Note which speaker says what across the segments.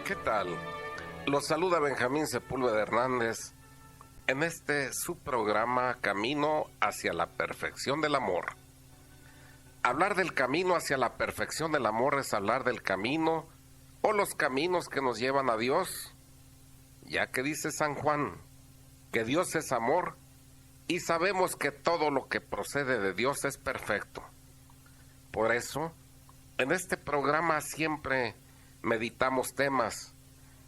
Speaker 1: ¿Qué tal? Los saluda Benjamín Sepúlveda Hernández en este su programa Camino hacia la Perfección del Amor. Hablar del camino hacia la perfección del amor es hablar del camino o los caminos que nos llevan a Dios, ya que dice San Juan que Dios es amor y sabemos que todo lo que procede de Dios es perfecto. Por eso, en este programa siempre meditamos temas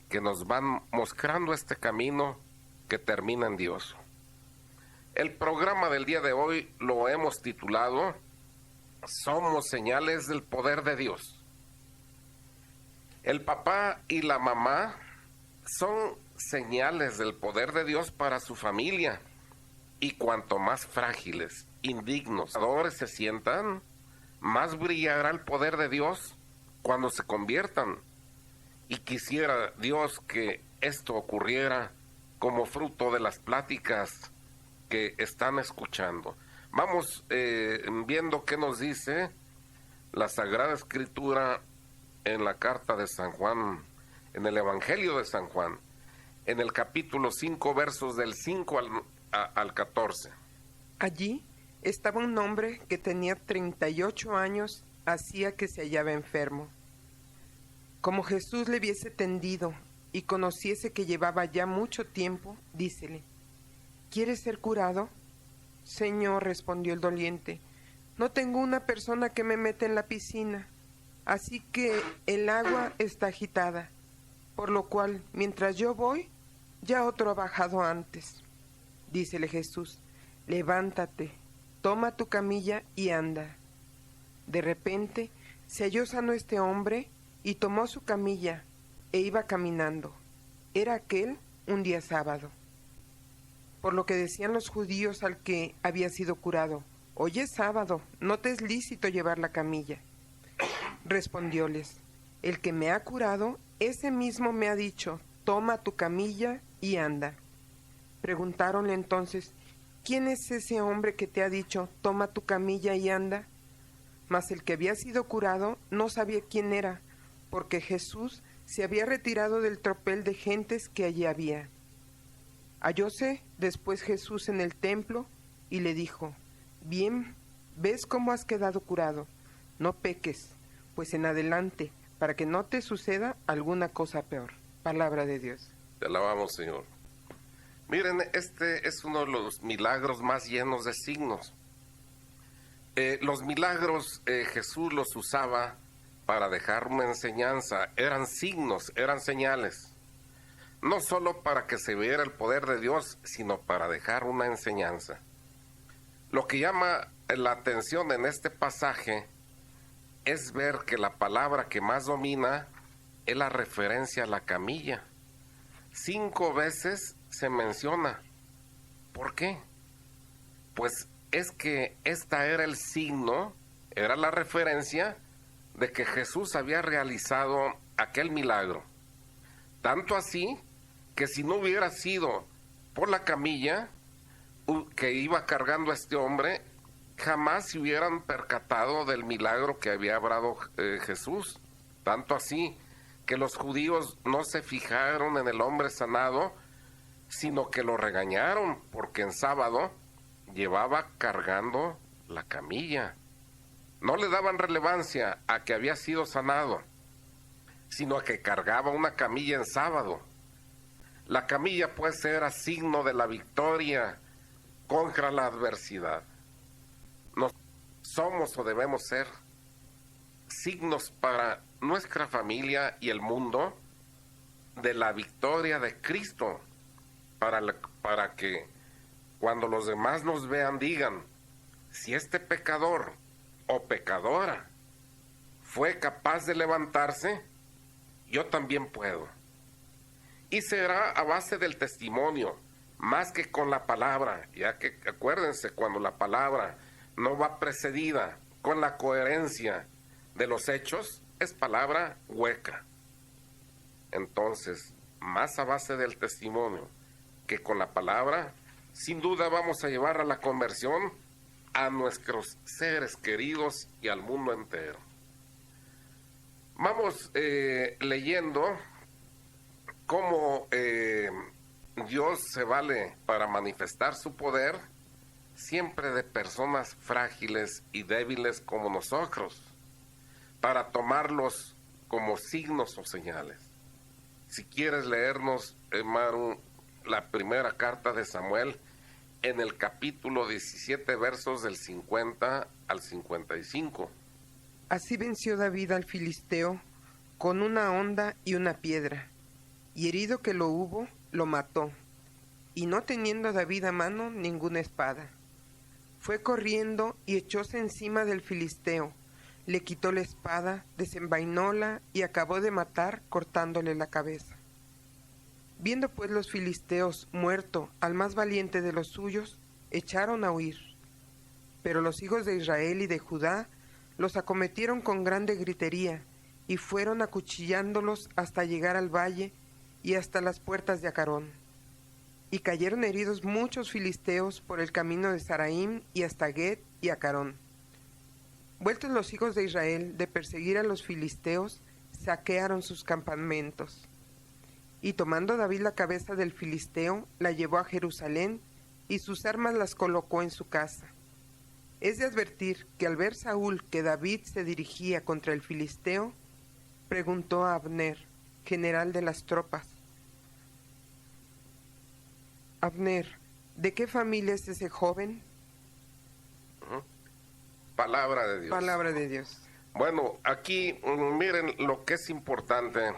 Speaker 1: que nos van mostrando este camino que termina en Dios. El programa del día de hoy lo hemos titulado Somos señales del poder de Dios. El papá y la mamá son señales del poder de Dios para su familia, y cuanto más frágiles, indignos, se sientan, más brillará el poder de Dios cuando se conviertan. Y quisiera Dios que esto ocurriera como fruto de las pláticas que están escuchando. Vamos viendo qué nos dice la Sagrada Escritura en la carta de San Juan, en el Evangelio de San Juan, en el capítulo 5, versos del 5 al 14.
Speaker 2: Allí estaba un hombre que tenía 38 años, hacía que se hallaba enfermo. Como Jesús le viese tendido y conociese que llevaba ya mucho tiempo, dícele: ¿Quieres ser curado? Señor, respondió el doliente, no tengo una persona que me meta en la piscina, así que el agua está agitada, por lo cual, mientras yo voy, ya otro ha bajado antes. Dícele Jesús: levántate, toma tu camilla y anda. De repente se halló sano este hombre y tomó su camilla e iba caminando. Era aquel un día sábado. Por lo que decían los judíos al que había sido curado: hoy es sábado, no te es lícito llevar la camilla. Respondióles: el que me ha curado, ese mismo me ha dicho: toma tu camilla y anda. Preguntáronle entonces: ¿quién es ese hombre que te ha dicho: toma tu camilla y anda? Mas el que había sido curado no sabía quién era, porque Jesús se había retirado del tropel de gentes que allí había. Hallóse después Jesús en el templo y le dijo: bien, ¿ves cómo has quedado curado? No peques, pues en adelante, para que no te suceda alguna cosa peor. Palabra de Dios.
Speaker 1: Te alabamos, Señor. Miren, este es uno de los milagros más llenos de signos. Los milagros Jesús los usaba para dejar una enseñanza, eran signos, eran señales. No solo para que se viera el poder de Dios, sino para dejar una enseñanza. Lo que llama la atención en este pasaje es ver que la palabra que más domina es la referencia a la camilla. 5 veces se menciona. ¿Por qué? Pues es que esta era el signo, era la referencia de que Jesús había realizado aquel milagro. Tanto así que si no hubiera sido por la camilla que iba cargando a este hombre, jamás se hubieran percatado del milagro que había obrado Jesús. Tanto así que los judíos no se fijaron en el hombre sanado, sino que lo regañaron porque en sábado llevaba cargando la camilla. No le daban relevancia a que había sido sanado, sino a que cargaba una camilla en sábado. La camilla pues era signo de la victoria contra la adversidad. No somos o debemos ser signos para nuestra familia y el mundo de la victoria de Cristo, para que cuando los demás nos vean digan: si este pecador o pecadora fue capaz de levantarse, yo también puedo. Y será a base del testimonio, más que con la palabra, ya que acuérdense, cuando la palabra no va precedida con la coherencia de los hechos, es palabra hueca. Entonces, más a base del testimonio que con la palabra, sin duda vamos a llevar a la conversión a nuestros seres queridos y al mundo entero. Vamos leyendo cómo Dios se vale para manifestar su poder siempre de personas frágiles y débiles como nosotros, para tomarlos como signos o señales. Si quieres leernos, Maru, la primera carta de Samuel, en el capítulo 17, versos del 50 al 55.
Speaker 2: Así venció David al filisteo con una honda y una piedra, y herido que lo hubo, lo mató, y no teniendo David a mano ninguna espada. Fue corriendo y echóse encima del filisteo, le quitó la espada, desenvainóla y acabó de matar cortándole la cabeza. Viendo pues los filisteos muerto al más valiente de los suyos, echaron a huir. Pero los hijos de Israel y de Judá los acometieron con grande gritería, y fueron acuchillándolos hasta llegar al valle y hasta las puertas de Acarón. Y cayeron heridos muchos filisteos por el camino de Saraim y hasta Get y Acarón. Vueltos los hijos de Israel de perseguir a los filisteos, saquearon sus campamentos. Y tomando David la cabeza del filisteo, la llevó a Jerusalén, y sus armas las colocó en su casa. Es de advertir que al ver Saúl que David se dirigía contra el filisteo, preguntó a Abner, general de las tropas: Abner, ¿de qué familia es ese joven?
Speaker 1: Palabra de Dios.
Speaker 2: Palabra de Dios.
Speaker 1: Bueno, aquí miren lo que es importante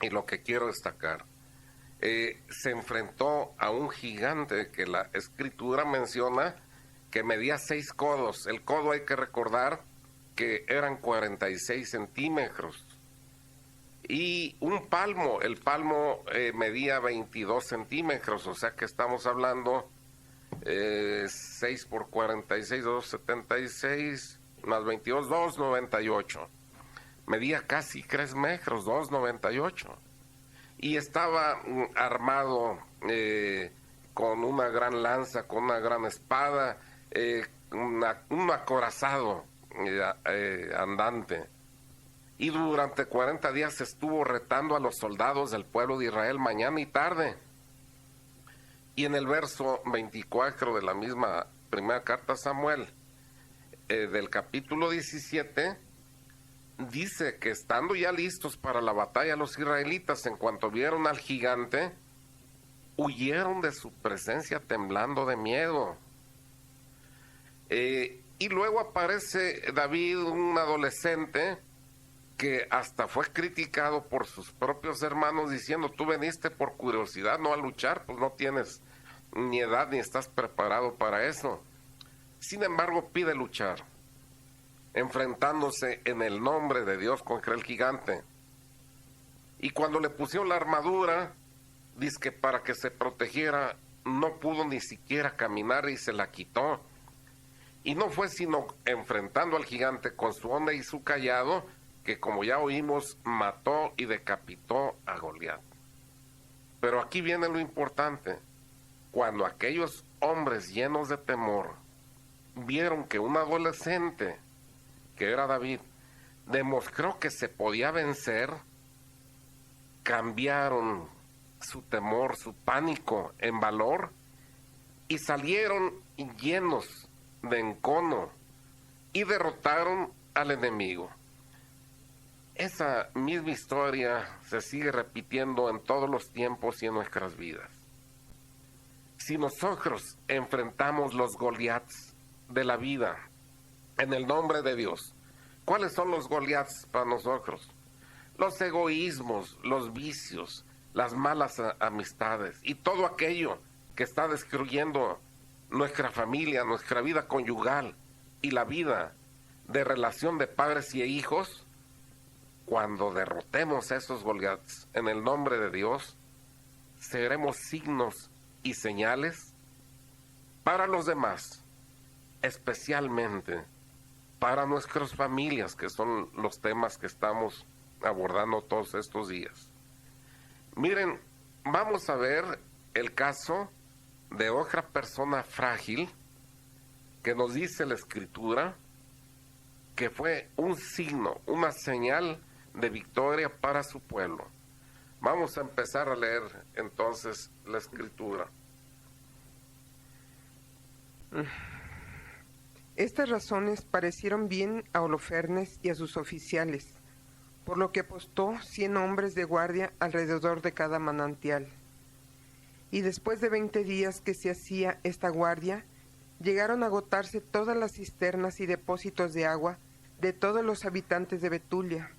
Speaker 1: y lo que quiero destacar. Se enfrentó a un gigante que la Escritura menciona que medía 6 codos. El codo, hay que recordar que eran 46 centímetros. Y un palmo, el palmo medía 22 centímetros, o sea que estamos hablando 6 por 46, 276, más 22, 298. Medía casi 3 metros, 298. Y estaba armado con una gran lanza, con una gran espada, un acorazado andante. Y durante 40 días estuvo retando a los soldados del pueblo de Israel mañana y tarde. Y en el verso 24 de la misma primera carta a Samuel, del capítulo 17, dice que estando ya listos para la batalla los israelitas, en cuanto vieron al gigante, huyeron de su presencia temblando de miedo. Y luego aparece David, un adolescente, que hasta fue criticado por sus propios hermanos diciendo: tú veniste por curiosidad, no a luchar, pues no tienes ni edad ni estás preparado para eso. Sin embargo, pide luchar, enfrentándose en el nombre de Dios contra el gigante. Y cuando le pusieron la armadura, dice que para que se protegiera, no pudo ni siquiera caminar y se la quitó. Y no fue sino enfrentando al gigante con su honda y su cayado, que como ya oímos, mató y decapitó a Goliat. Pero aquí viene lo importante. Cuando aquellos hombres llenos de temor vieron que un adolescente, que era David, demostró que se podía vencer, cambiaron su temor, su pánico en valor, y salieron llenos de encono y derrotaron al enemigo. Esa misma historia se sigue repitiendo en todos los tiempos y en nuestras vidas. Si nosotros enfrentamos los Goliats de la vida en el nombre de Dios, ¿cuáles son los Goliats para nosotros? Los egoísmos, los vicios, las malas amistades y todo aquello que está destruyendo nuestra familia, nuestra vida conyugal y la vida de relación de padres y hijos. Cuando derrotemos a esos Goliats en el nombre de Dios, seremos signos y señales para los demás, especialmente para nuestras familias, que son los temas que estamos abordando todos estos días. Miren, vamos a ver el caso de otra persona frágil que nos dice la Escritura que fue un signo, una señal de victoria para su pueblo. Vamos a empezar a leer entonces la escritura.
Speaker 2: Estas razones parecieron bien a Holofernes y a sus oficiales, por lo que apostó 100 hombres de guardia alrededor de cada manantial. Y después de 20 días que se hacía esta guardia, llegaron a agotarse todas las cisternas y depósitos de agua de todos los habitantes de Betulia,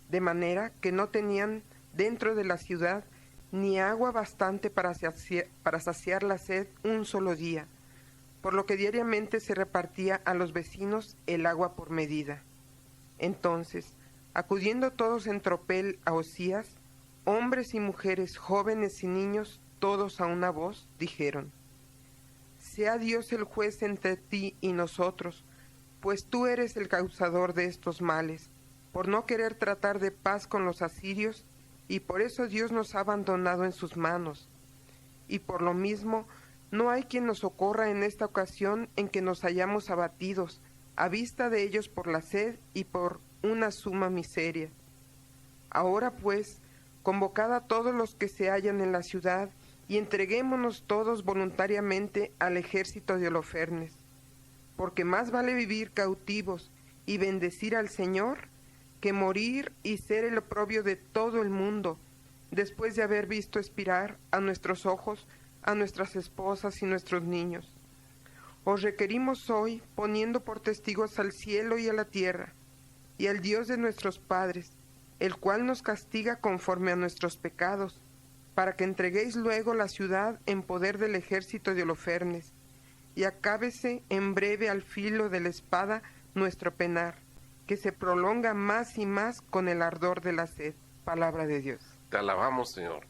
Speaker 2: de manera que no tenían dentro de la ciudad ni agua bastante para saciar la sed un solo día, por lo que diariamente se repartía a los vecinos el agua por medida. Entonces, acudiendo todos en tropel a Osías, hombres y mujeres, jóvenes y niños, todos a una voz, dijeron: Sea Dios el juez entre ti y nosotros, pues tú eres el causador de estos males, por no querer tratar de paz con los asirios, y por eso Dios nos ha abandonado en sus manos. Y por lo mismo, no hay quien nos socorra en esta ocasión en que nos hallamos abatidos, a vista de ellos por la sed y por una suma miseria. Ahora pues, convocad a todos los que se hallan en la ciudad, y entreguémonos todos voluntariamente al ejército de Holofernes, porque más vale vivir cautivos y bendecir al Señor, que morir y ser el oprobio de todo el mundo, después de haber visto expirar a nuestros ojos a nuestras esposas y nuestros niños. Os requerimos hoy, poniendo por testigos al cielo y a la tierra, y al Dios de nuestros padres, el cual nos castiga conforme a nuestros pecados, para que entreguéis luego la ciudad en poder del ejército de Holofernes, y acábese en breve al filo de la espada nuestro penar, que se prolonga más y más con el ardor de la sed. Palabra de Dios.
Speaker 1: Te alabamos, Señor.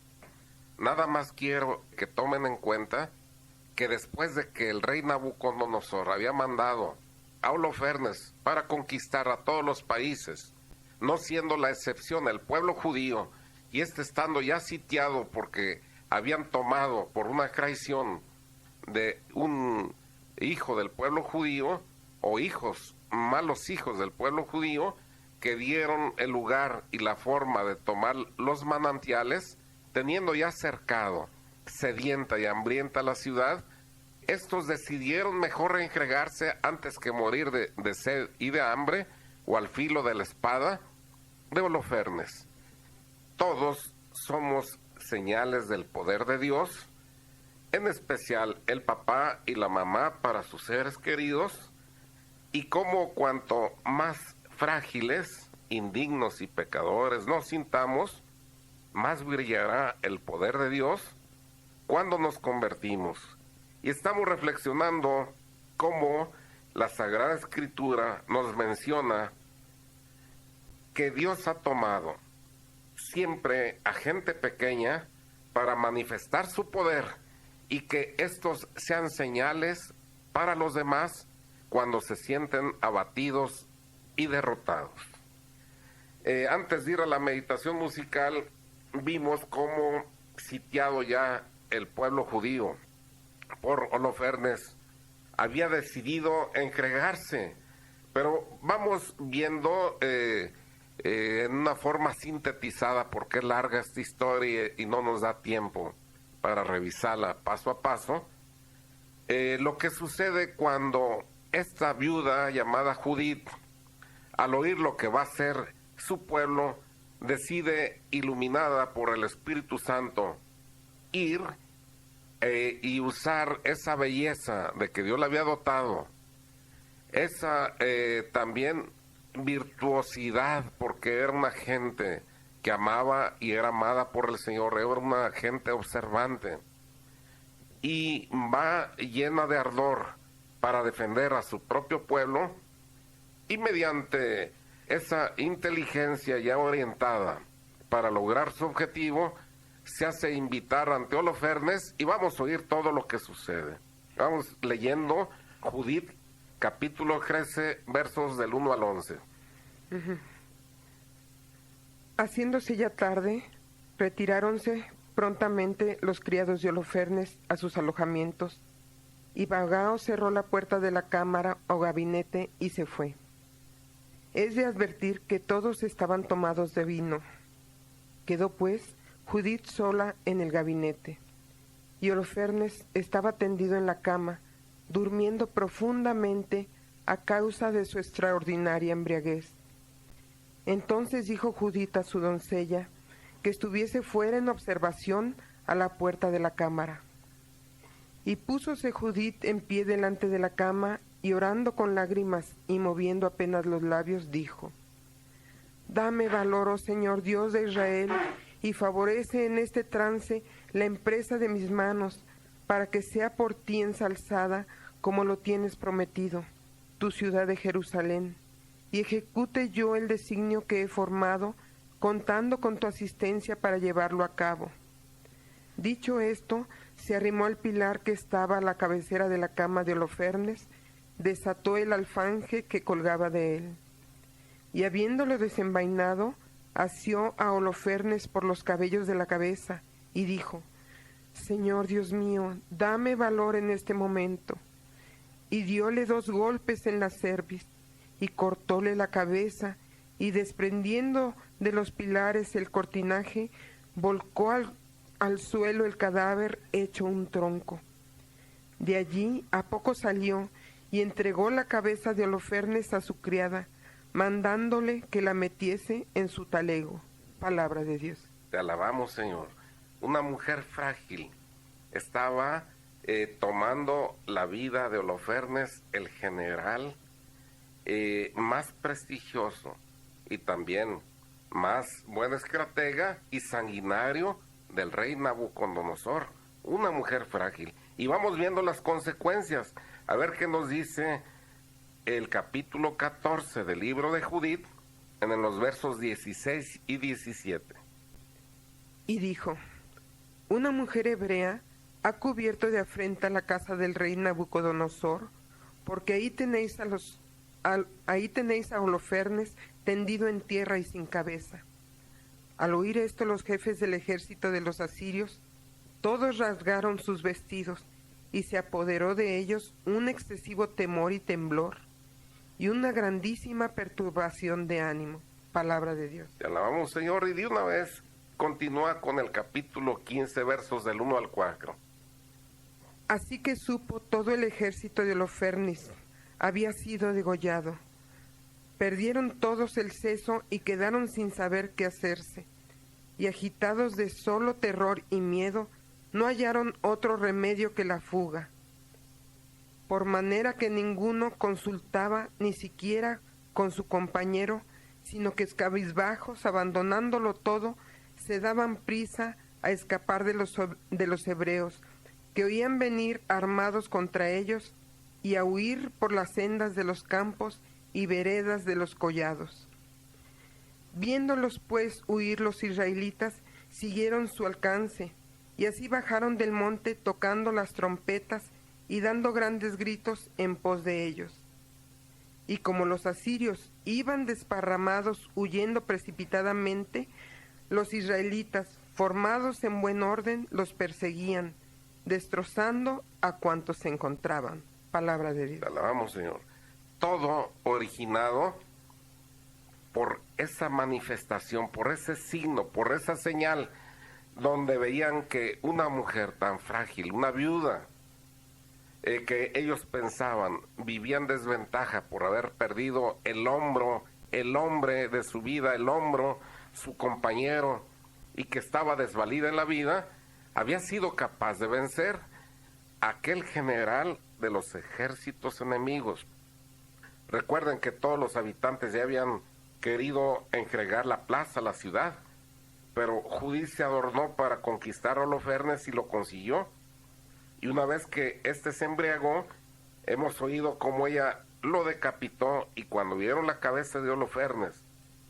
Speaker 1: Nada más quiero que tomen en cuenta que después de que el rey Nabucodonosor había mandado a Holofernes para conquistar a todos los países, no siendo la excepción el pueblo judío, y estando ya sitiado porque habían tomado por una traición de un hijo del pueblo judío, o malos hijos del pueblo judío, que dieron el lugar y la forma de tomar los manantiales, teniendo ya cercado, sedienta y hambrienta la ciudad, estos decidieron mejor entregarse antes que morir de sed y de hambre, o al filo de la espada de Holofernes. Todos somos señales del poder de Dios, en especial el papá y la mamá para sus seres queridos, y como cuanto más frágiles, indignos y pecadores nos sintamos, más brillará el poder de Dios cuando nos convertimos. Y estamos reflexionando cómo la Sagrada Escritura nos menciona que Dios ha tomado siempre a gente pequeña para manifestar su poder, y que estos sean señales para los demás cuando se sienten abatidos y derrotados. Antes de ir a la meditación musical, vimos cómo, sitiado ya el pueblo judío por Holofernes, había decidido entregarse, pero vamos viendo en una forma sintetizada, porque es larga esta historia y no nos da tiempo para revisarla paso a paso, lo que sucede cuando esta viuda llamada Judith, al oír lo que va a ser su pueblo, decide, iluminada por el Espíritu Santo, ir y usar esa belleza de que Dios le había dotado, esa también virtuosidad, porque era una gente que amaba y era amada por el Señor, era una gente observante, y va llena de ardor para defender a su propio pueblo, y mediante esa inteligencia ya orientada para lograr su objetivo, se hace invitar ante Holofernes, y vamos a oír todo lo que sucede. Vamos leyendo Judith, capítulo 13, versos del 1 al 11.
Speaker 2: Haciéndose ya tarde, retiráronse prontamente los criados de Holofernes a sus alojamientos, y Bagao cerró la puerta de la cámara o gabinete y se fue. Es de advertir que todos estaban tomados de vino. Quedó pues Judith sola en el gabinete, y Holofernes estaba tendido en la cama, durmiendo profundamente a causa de su extraordinaria embriaguez. Entonces dijo Judith a su doncella que estuviese fuera en observación a la puerta de la cámara. Y púsose Judith en pie delante de la cama, y orando con lágrimas y moviendo apenas los labios, dijo: Dame valor, oh Señor Dios de Israel, y favorece en este trance la empresa de mis manos, para que sea por ti ensalzada como lo tienes prometido, tu ciudad de Jerusalén, y ejecute yo el designio que he formado, contando con tu asistencia para llevarlo a cabo. Dicho esto, se arrimó al pilar que estaba a la cabecera de la cama de Holofernes, desató el alfanje que colgaba de él, y habiéndolo desenvainado, asió a Holofernes por los cabellos de la cabeza, y dijo: Señor Dios mío, dame valor en este momento. Y dióle 2 golpes en la cerviz, y cortóle la cabeza, y desprendiendo de los pilares el cortinaje, volcó al suelo el cadáver hecho un tronco. De allí a poco salió, y entregó la cabeza de Holofernes a su criada, mandándole que la metiese en su talego. Palabra de Dios.
Speaker 1: Te alabamos, Señor. Una mujer frágil estaba tomando la vida de Holofernes, el general más prestigioso y también más buen estratega y sanguinario del rey Nabucodonosor. Una mujer frágil. Y vamos viendo las consecuencias. A ver qué nos dice el capítulo 14 del libro de Judith, en los versos 16 y 17.
Speaker 2: Y dijo: Una mujer hebrea ha cubierto de afrenta la casa del rey Nabucodonosor, porque ahí tenéis a Holofernes tendido en tierra y sin cabeza. Al oír esto, los jefes del ejército de los asirios todos rasgaron sus vestidos, y se apoderó de ellos un excesivo temor y temblor, y una grandísima perturbación de ánimo. Palabra de Dios.
Speaker 1: Te alabamos, Señor, y de una vez continúa con el capítulo 15, versos del 1 al 4.
Speaker 2: Así que supo todo el ejército de Holofernes había sido degollado. Perdieron todos el seso y quedaron sin saber qué hacerse, y agitados de solo terror y miedo, no hallaron otro remedio que la fuga, por manera que ninguno consultaba ni siquiera con su compañero, sino que cabizbajos, abandonándolo todo, se daban prisa a escapar de los hebreos, que oían venir armados contra ellos, y a huir por las sendas de los campos y veredas de los collados. Viéndolos pues huir los israelitas, siguieron su alcance, y así bajaron del monte tocando las trompetas y dando grandes gritos en pos de ellos. Y como los asirios iban desparramados huyendo precipitadamente, los israelitas, formados en buen orden, los perseguían, destrozando a cuantos se encontraban. Palabra de Dios.
Speaker 1: Te alabamos, Señor. Todo originado por esa manifestación, por ese signo, por esa señal, donde veían que una mujer tan frágil, una viuda, que ellos pensaban vivía en desventaja por haber perdido el hombre de su vida, su compañero, y que estaba desvalida en la vida, había sido capaz de vencer a aquel general de los ejércitos enemigos. Recuerden que todos los habitantes ya habían querido entregar la plaza, la ciudad, pero Judith se adornó para conquistar a Holofernes y lo consiguió. Y una vez que éste se embriagó, hemos oído cómo ella lo decapitó, y cuando vieron la cabeza de Holofernes,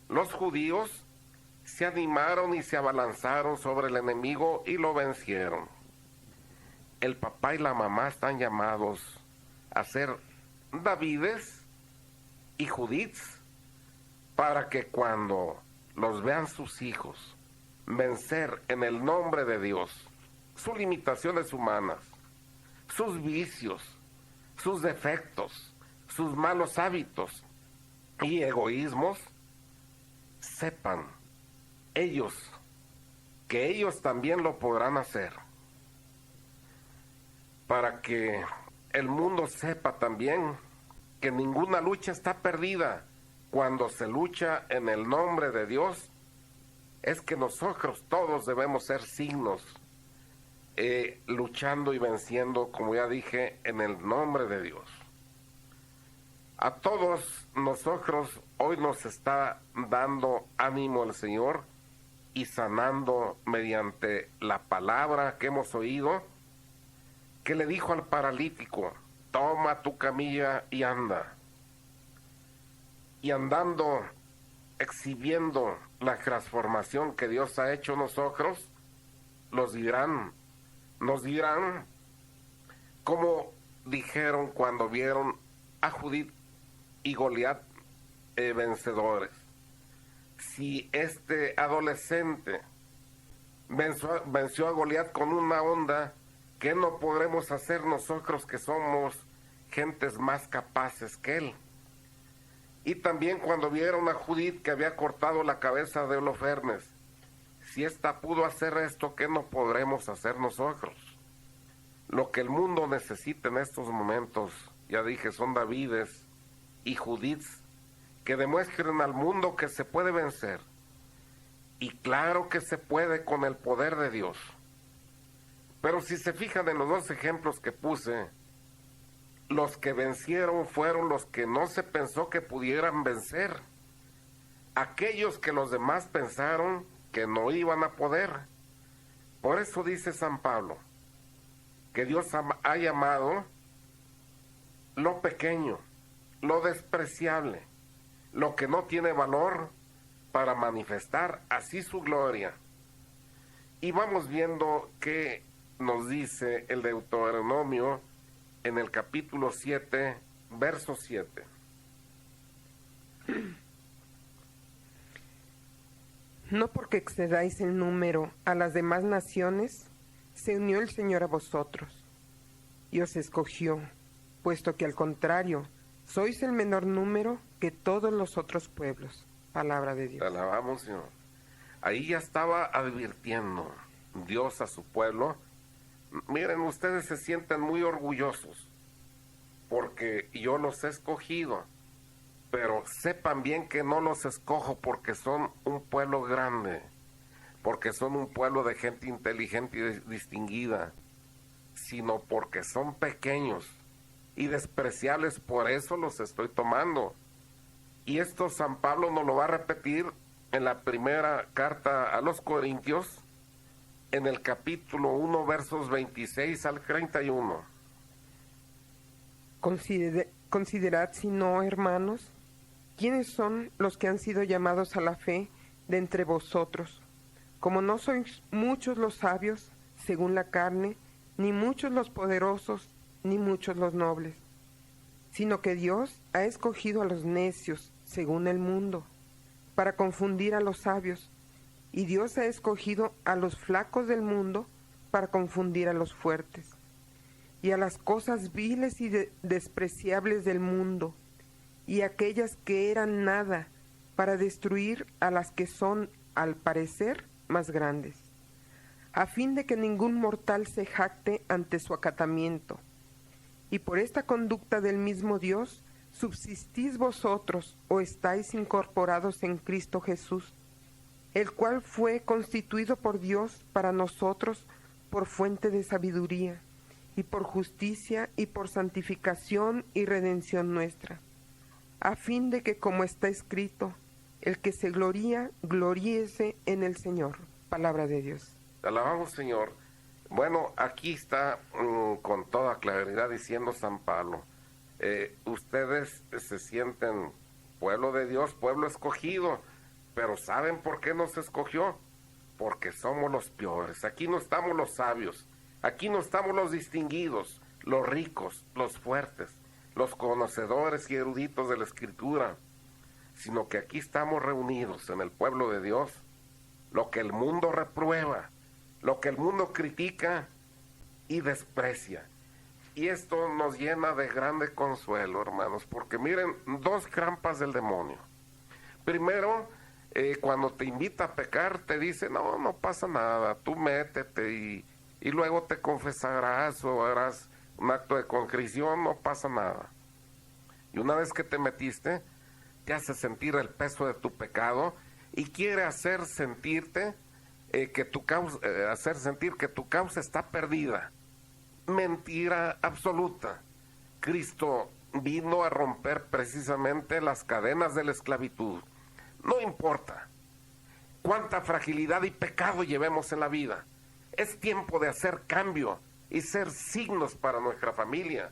Speaker 1: los judíos se animaron y se abalanzaron sobre el enemigo y lo vencieron. El papá y la mamá están llamados a ser Davides y Judiths, para que cuando los vean sus hijos vencer en el nombre de Dios sus limitaciones humanas, sus vicios, sus defectos, sus malos hábitos y egoísmos, sepan ellos que ellos también lo podrán hacer, para que el mundo sepa también que ninguna lucha está perdida. Cuando se lucha en el nombre de Dios, es que nosotros todos debemos ser signos, luchando y venciendo, como ya dije, en el nombre de Dios. A todos nosotros hoy nos está dando ánimo el Señor y sanando mediante la palabra que hemos oído, que le dijo al paralítico: toma tu camilla y anda. Y andando, exhibiendo la transformación que Dios ha hecho en nosotros, nos dirán como dijeron cuando vieron a Judith y Goliat vencedores. Si este adolescente venció a Goliat con una onda, ¿qué no podremos hacer nosotros que somos gentes más capaces que él? Y también cuando vieron a Judith que había cortado la cabeza de Holofernes, si ésta pudo hacer esto, ¿qué no podremos hacer nosotros? Lo que el mundo necesita en estos momentos, ya dije, son Davides y Judiths que demuestren al mundo que se puede vencer. Y claro que se puede con el poder de Dios. Pero si se fijan en los dos ejemplos que puse, los que vencieron fueron los que no se pensó que pudieran vencer. Aquellos que los demás pensaron que no iban a poder. Por eso dice San Pablo que Dios ha llamado lo pequeño, lo despreciable, lo que no tiene valor, para manifestar así su gloria. Y vamos viendo qué nos dice el Deuteronomio en el capítulo 7, verso 7.
Speaker 2: No porque excedáis en número a las demás naciones, se unió el Señor a vosotros, y os escogió, puesto que al contrario, sois el menor número que todos los otros pueblos. Palabra de Dios.
Speaker 1: Te alabamos, Señor. Ahí ya estaba advirtiendo Dios a su pueblo. Miren, ustedes se sienten muy orgullosos porque yo los he escogido, pero sepan bien que no los escojo porque son un pueblo grande, porque son un pueblo de gente inteligente y distinguida, sino porque son pequeños y despreciables. Por eso los estoy tomando. Y esto San Pablo nos lo va a repetir en la primera carta a los Corintios, en el capítulo 1, versos 26 al 31.
Speaker 2: Considerad, si no, hermanos, quiénes son los que han sido llamados a la fe de entre vosotros. Como no sois muchos los sabios, según la carne, ni muchos los poderosos, ni muchos los nobles, sino que Dios ha escogido a los necios, según el mundo, para confundir a los sabios, y Dios ha escogido a los flacos del mundo para confundir a los fuertes, y a las cosas viles y despreciables del mundo, y aquellas que eran nada, para destruir a las que son, al parecer, más grandes, a fin de que ningún mortal se jacte ante su acatamiento. Y por esta conducta del mismo Dios, subsistís vosotros o estáis incorporados en Cristo Jesús, el cual fue constituido por Dios para nosotros por fuente de sabiduría, y por justicia y por santificación y redención nuestra, a fin de que, como está escrito, el que se gloría, gloríese en el Señor. Palabra de Dios.
Speaker 1: Te alabamos, Señor. Bueno, aquí está con toda claridad diciendo San Pablo, ustedes se sienten pueblo de Dios, pueblo escogido, pero ¿saben por qué nos escogió? Porque somos los peores. Aquí no estamos los sabios, aquí no estamos los distinguidos, los ricos, los fuertes, los conocedores y eruditos de la Escritura, sino que aquí estamos reunidos en el pueblo de Dios, lo que el mundo reprueba, lo que el mundo critica y desprecia. Y esto nos llena de grande consuelo, hermanos, porque miren, dos trampas del demonio. Primero, Cuando te invita a pecar, te dice, no, no pasa nada, tú métete y luego te confesarás o harás un acto de contrición, no pasa nada. Y una vez que te metiste, te hace sentir el peso de tu pecado y quiere hacer sentirte hacer sentir que tu causa está perdida. Mentira absoluta. Cristo vino a romper precisamente las cadenas de la esclavitud. No importa cuánta fragilidad y pecado llevemos en la vida, es tiempo de hacer cambio y ser signos para nuestra familia.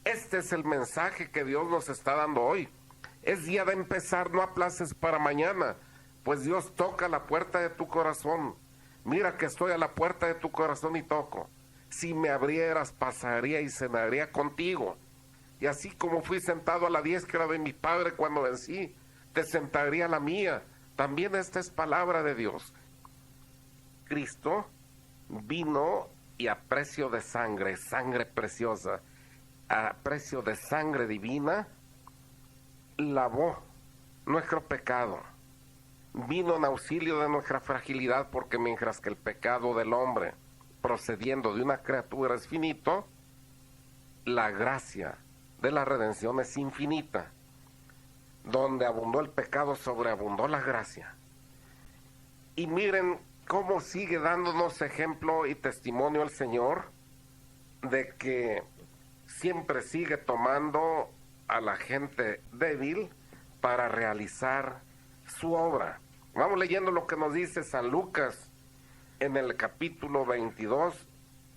Speaker 1: Este es el mensaje que Dios nos está dando hoy. Es día de empezar, no aplaces para mañana, pues Dios toca la puerta de tu corazón. Mira que estoy a la puerta de tu corazón y toco. Si me abrieras, pasaría y cenaría contigo. Y así como fui sentado a la diestra de mi Padre cuando vencí, te sentaría a la mía. También esta es palabra de Dios. Cristo vino y a precio de sangre, sangre preciosa, a precio de sangre divina, lavó nuestro pecado. Vino en auxilio de nuestra fragilidad, porque mientras que el pecado del hombre procediendo de una criatura es finito, la gracia de la redención es infinita. Donde abundó el pecado, sobreabundó la gracia. Y miren cómo sigue dándonos ejemplo y testimonio el Señor de que siempre sigue tomando a la gente débil para realizar su obra. Vamos leyendo lo que nos dice San Lucas en el capítulo 22,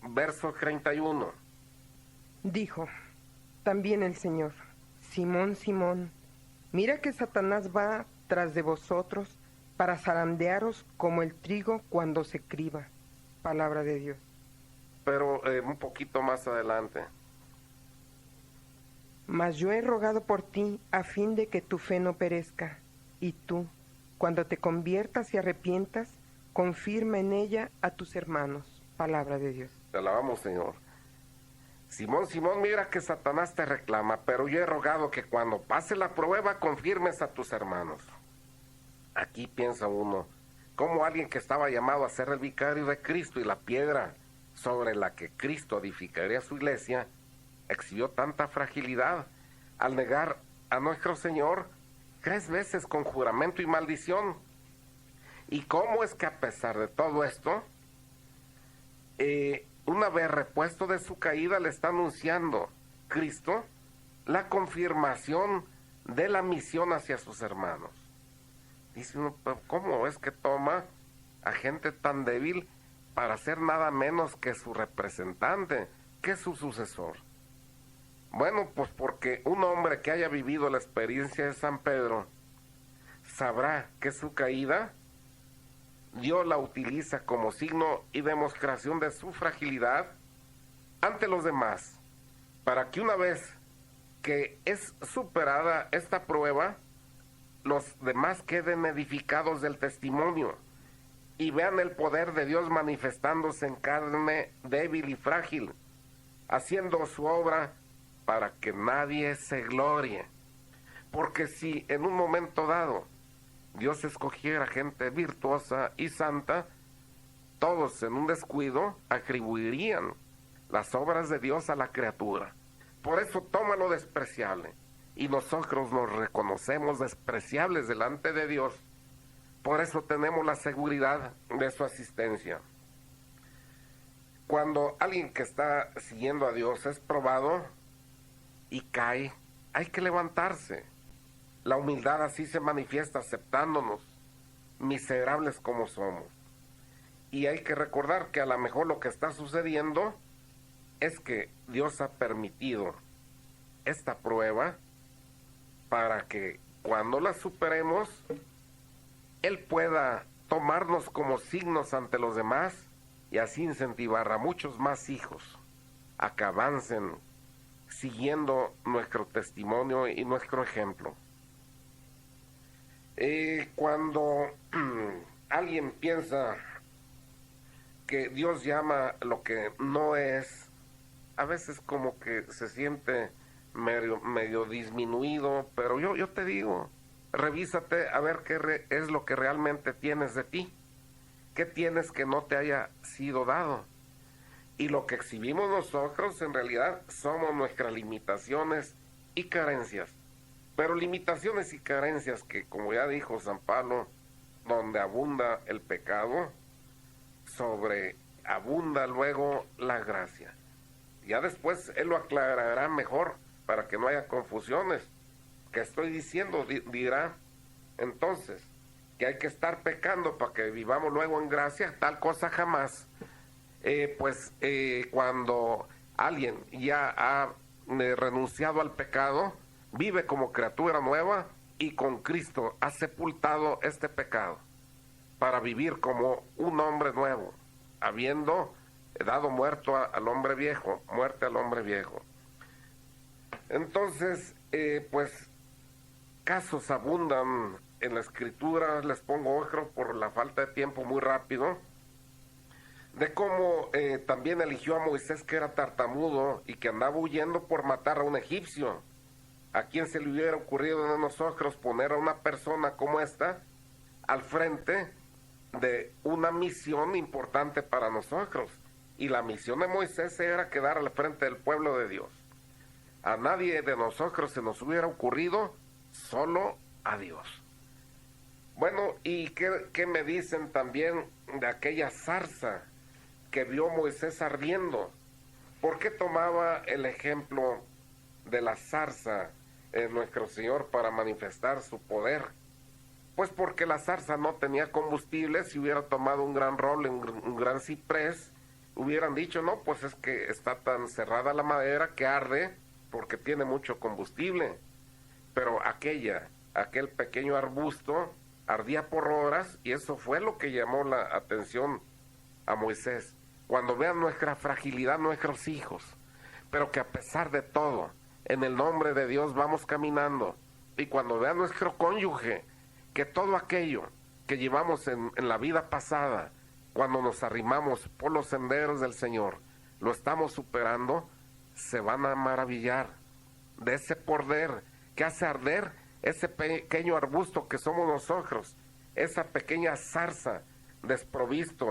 Speaker 1: verso 31.
Speaker 2: Dijo también el Señor: Simón, Simón, mira que Satanás va tras de vosotros para zarandearos como el trigo cuando se criba. Palabra de Dios.
Speaker 1: Pero un poquito más adelante.
Speaker 2: Mas yo he rogado por ti a fin de que tu fe no perezca, y tú, cuando te conviertas y arrepientas, confirma en ella a tus hermanos. Palabra de Dios.
Speaker 1: Te alabamos, Señor. Simón, Simón, mira que Satanás te reclama, pero yo he rogado que cuando pase la prueba confirmes a tus hermanos. Aquí piensa uno, como alguien que estaba llamado a ser el vicario de Cristo y la piedra sobre la que Cristo edificaría su iglesia, exhibió tanta fragilidad al negar a nuestro Señor 3 veces con juramento y maldición. ¿Y cómo es que a pesar de todo esto, una vez repuesto de su caída, le está anunciando Cristo la confirmación de la misión hacia sus hermanos? Dice uno, ¿cómo es que toma a gente tan débil para ser nada menos que su representante, que su sucesor? Bueno, pues porque un hombre que haya vivido la experiencia de San Pedro sabrá que su caída Dios la utiliza como signo y demostración de su fragilidad ante los demás, para que una vez que es superada esta prueba, los demás queden edificados del testimonio y vean el poder de Dios manifestándose en carne débil y frágil, haciendo su obra para que nadie se glorie. Porque si en un momento dado Dios escogiera gente virtuosa y santa, todos en un descuido atribuirían las obras de Dios a la criatura. Por eso toma lo despreciable, y nosotros nos reconocemos despreciables delante de Dios. Por eso tenemos la seguridad de su asistencia. Cuando alguien que está siguiendo a Dios es probado y cae, hay que levantarse. La humildad así se manifiesta aceptándonos, miserables como somos. Y hay que recordar que a lo mejor lo que está sucediendo es que Dios ha permitido esta prueba para que cuando la superemos, Él pueda tomarnos como signos ante los demás y así incentivar a muchos más hijos a que avancen siguiendo nuestro testimonio y nuestro ejemplo. Cuando alguien piensa que Dios llama lo que no es, a veces como que se siente medio disminuido, pero yo te digo, revísate a ver qué es lo que realmente tienes de ti, qué tienes que no te haya sido dado. Y lo que exhibimos nosotros en realidad somos nuestras limitaciones y carencias. Pero limitaciones y carencias que, como ya dijo San Pablo, donde abunda el pecado, sobreabunda luego la gracia. Ya después él lo aclarará mejor para que no haya confusiones. ¿Qué estoy diciendo? Dirá entonces que hay que estar pecando para que vivamos luego en gracia. Tal cosa jamás. Cuando alguien ya ha renunciado al pecado, vive como criatura nueva y con Cristo ha sepultado este pecado para vivir como un hombre nuevo, habiendo dado muerte al hombre viejo. Entonces, casos abundan en la Escritura. Les pongo otro por la falta de tiempo muy rápido, de cómo también eligió a Moisés, que era tartamudo y que andaba huyendo por matar a un egipcio. ¿A quién se le hubiera ocurrido de nosotros poner a una persona como esta al frente de una misión importante para nosotros? Y la misión de Moisés era quedar al frente del pueblo de Dios. A nadie de nosotros se nos hubiera ocurrido, solo a Dios. Bueno, ¿y qué me dicen también de aquella zarza que vio Moisés ardiendo? ¿Por qué tomaba el ejemplo de la zarza nuestro Señor para manifestar su poder? Pues porque la zarza no tenía combustible. Si hubiera tomado un gran roble, un gran ciprés, hubieran dicho, no, pues es que está tan cerrada la madera que arde porque tiene mucho combustible. Pero aquel pequeño arbusto ardía por horas, y eso fue lo que llamó la atención a Moisés. Cuando vean nuestra fragilidad, nuestros hijos, pero que a pesar de todo, en el nombre de Dios vamos caminando, y cuando vean nuestro cónyuge, que todo aquello que llevamos en la vida pasada, cuando nos arrimamos por los senderos del Señor, lo estamos superando, se van a maravillar de ese poder que hace arder ese pequeño arbusto que somos nosotros, esa pequeña zarza desprovista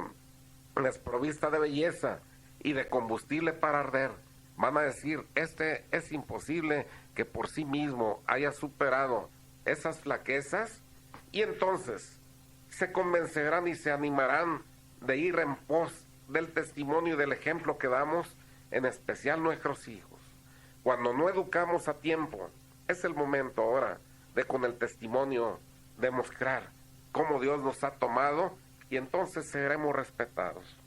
Speaker 1: de belleza y de combustible para arder. Van a decir, es imposible que por sí mismo haya superado esas flaquezas, y entonces se convencerán y se animarán de ir en pos del testimonio y del ejemplo que damos, en especial nuestros hijos. Cuando no educamos a tiempo, es el momento ahora de, con el testimonio, demostrar cómo Dios nos ha tomado, y entonces seremos respetados.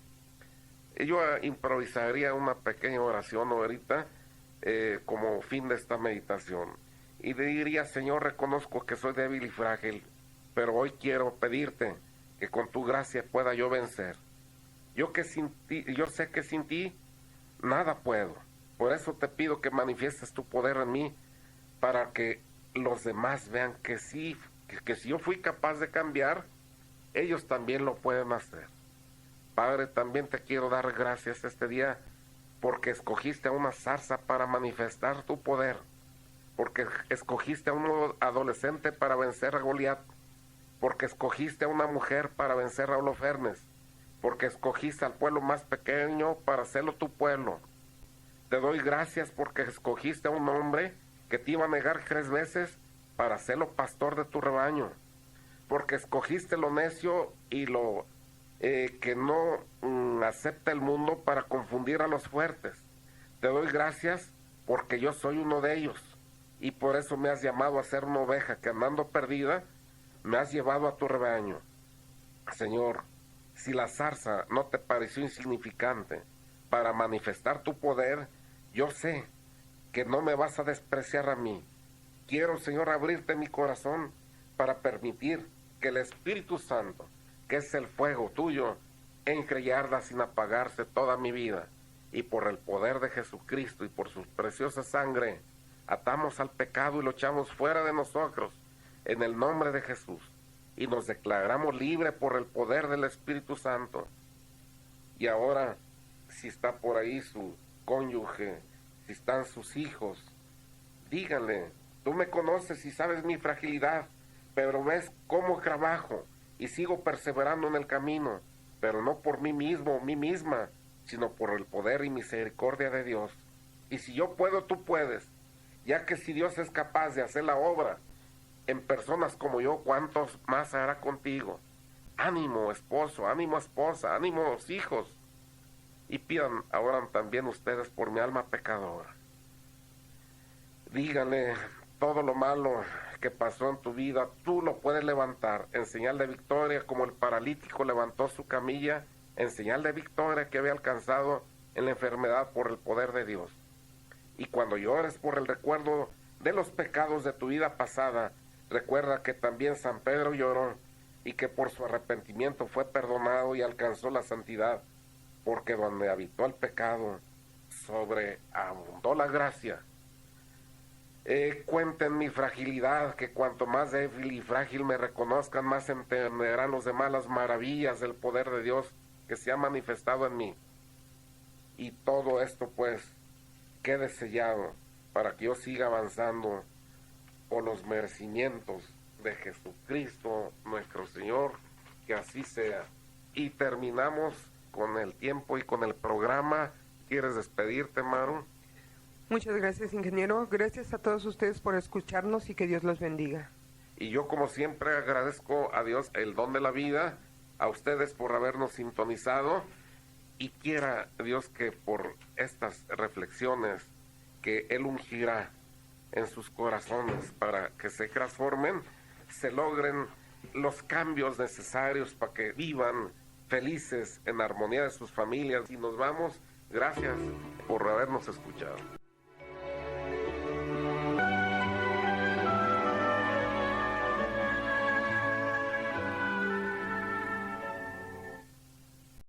Speaker 1: Yo improvisaría una pequeña oración ahorita como fin de esta meditación, y le diría: Señor, reconozco que soy débil y frágil, pero hoy quiero pedirte que con tu gracia pueda yo vencer. Yo sé que sin ti nada puedo. Por eso te pido que manifiestes tu poder en mí, para que los demás vean que sí, que si yo fui capaz de cambiar, ellos también lo pueden hacer. Padre, también te quiero dar gracias este día porque escogiste a una zarza para manifestar tu poder, porque escogiste a un adolescente para vencer a Goliat, porque escogiste a una mujer para vencer a Holofernes, porque escogiste al pueblo más pequeño para hacerlo tu pueblo. Te doy gracias porque escogiste a un hombre que te iba a negar 3 veces para hacerlo pastor de tu rebaño, porque escogiste lo necio y lo que no acepta el mundo para confundir a los fuertes. Te doy gracias porque yo soy uno de ellos, y por eso me has llamado a ser una oveja que, andando perdida, me has llevado a tu rebaño. Señor, si la zarza no te pareció insignificante para manifestar tu poder, yo sé que no me vas a despreciar a mí. Quiero, Señor, abrirte mi corazón para permitir que el Espíritu Santo, que es el fuego tuyo, entre y arda sin apagarse toda mi vida. Y por el poder de Jesucristo y por su preciosa sangre, atamos al pecado y lo echamos fuera de nosotros, en el nombre de Jesús. Y nos declaramos libres por el poder del Espíritu Santo. Y ahora, si está por ahí su cónyuge, si están sus hijos, díganle: tú me conoces y sabes mi fragilidad, pero ves cómo trabajo y sigo perseverando en el camino, pero no por mí mismo, mí misma, sino por el poder y misericordia de Dios. Y si yo puedo, tú puedes, ya que si Dios es capaz de hacer la obra en personas como yo, ¿cuántos más hará contigo? Ánimo, esposo, ánimo, esposa, ánimo, hijos. Y pidan ahora también ustedes por mi alma pecadora. Díganle todo lo malo que pasó en tu vida, tú lo puedes levantar en señal de victoria, como el paralítico levantó su camilla en señal de victoria que había alcanzado en la enfermedad por el poder de Dios. Y cuando llores por el recuerdo de los pecados de tu vida pasada, recuerda que también San Pedro lloró y que por su arrepentimiento fue perdonado y alcanzó la santidad, porque donde habitó el pecado, sobreabundó la gracia. Cuenten mi fragilidad, que cuanto más débil y frágil me reconozcan, más entenderán los demás las maravillas del poder de Dios que se ha manifestado en mí. Y todo esto pues quede sellado para que yo siga avanzando por los merecimientos de Jesucristo nuestro Señor, que así sea. Y terminamos con el tiempo y con el programa. ¿Quieres despedirte, Maru?
Speaker 2: Muchas gracias, ingeniero. Gracias a todos ustedes por escucharnos y que Dios los bendiga.
Speaker 1: Y yo, como siempre, agradezco a Dios el don de la vida, a ustedes por habernos sintonizado, y quiera Dios que por estas reflexiones que Él ungirá en sus corazones para que se transformen, se logren los cambios necesarios para que vivan felices en armonía de sus familias. Y nos vamos. Gracias por habernos escuchado.